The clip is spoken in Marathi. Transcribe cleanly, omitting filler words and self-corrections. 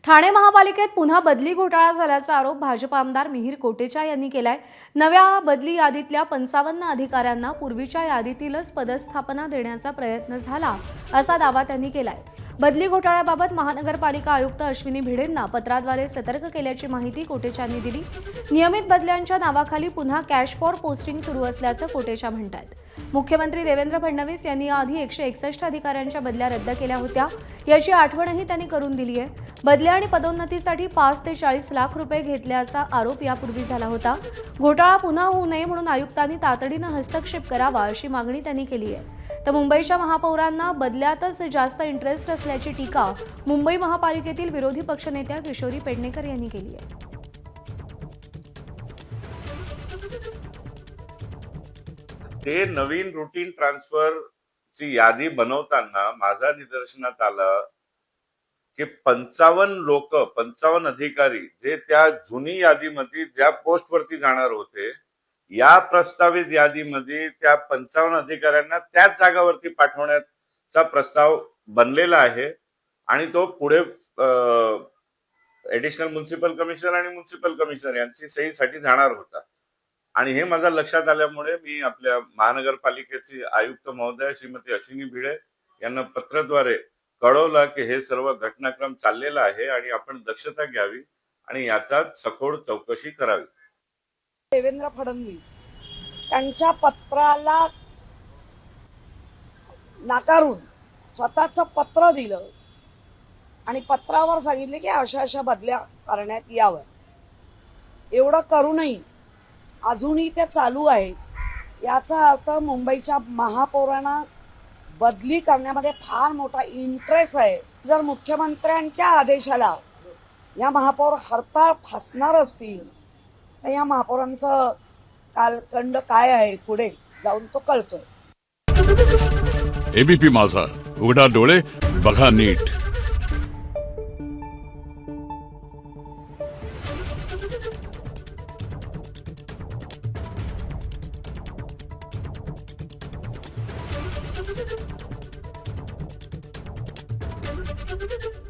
ठाणे महापालिकेत पुन्हा बदली घोटाळा झाल्याचा आरोप भाजप आमदार मिहिर कोटेचा यांनी केलाय। नव्या बदली यादीतल्या 55 अधिकाऱ्यांना पूर्वीच्या यादीतीलच पदस्थापना देण्याचा प्रयत्न झाला असा दावा त्यांनी केलाय। बदली घोटाळ्याबाबत महानगरपालिका आयुक्त अश्विनी भिडेंना पत्राद्वारे सतर्क केल्याची माहिती कोटेचांनी दिली। नियमित बदल्यांच्या नावाखाली पुन्हा कॅश फॉर पोस्टिंग सुरू असल्याचं कोटेचा म्हणतात। मुख्यमंत्री देवेंद्र फडणवीस यांनी आधी 161 अधिकाऱ्यांच्या बदल्या रद्द केल्या होत्या, याची आठवणही त्यांनी करून दिली आहे। बदल्या आणि पदोन्नतीसाठी 5 ते 40 लाख रुपये घेतल्याचा आरोप यापूर्वी झाला होता। घोटाळा पुन्हा होऊ नये म्हणून आयुक्तांनी तातडीनं हस्तक्षेप करावा अशी मागणी त्यांनी केली आहे। तर मुंबईच्या महापौरांना बदल्यातच जास्त इंटरेस्ट असल्याची टीका मुंबई महापालिकेतील विरोधी पक्षनेत्या किशोरी पेडणेकर यांनी केली आहे। ते नवीन रूटीन ट्रान्सफर ची यादी बनवताना माझ्या निदर्शनात आलं की 55 अधिकारी जे त्या जुनी यादीमध्ये ज्या पोस्टवरती जाणार होते, या प्रस्तावित यादीमध्ये त्या 55 अधिकाऱ्यांना त्याच जागावरती पाठवण्याचा प्रस्ताव बनलेला आहे आणि तो पुढे ऍडिशनल म्युनिसिपल कमिशनर आणि म्युनिसिपल कमिशनर यांची सहीसाठी जाणार होता। आणि हे माझ्या लक्षात आल्यामुळे मी आपल्या महानगरपालिकेचे आयुक्त महोदय श्रीमती अश्विनी भिडे यांना पत्राद्वारे कळवलं की हे सर्व घटनाक्रम चाललेला आहे आणि आपण दक्षता घ्यावी आणि याचा सखोल चौकशी करावी। देवेंद्र फडणवीस त्यांच्या पत्राला नाकारून स्वतःचं पत्र दिलं आणि पत्रावर सांगितले की अशा बदल्या करण्यात याव्या। एवढं करूनही अजूनही ते चालू आहेत, याचा अर्थ मुंबईच्या महापौरांना बदली करण्यामध्ये फार मोठा इंटरेस्ट आहे। जर मुख्यमंत्र्यांच्या आदेशाला या महापौर हरताळ फासणार असतील तर या महापौरांचं कालखंड काय आहे पुढे जाऊन तो कळतोय। एबीपी माझा, उघडा डोळे बघा नीट। Thank you.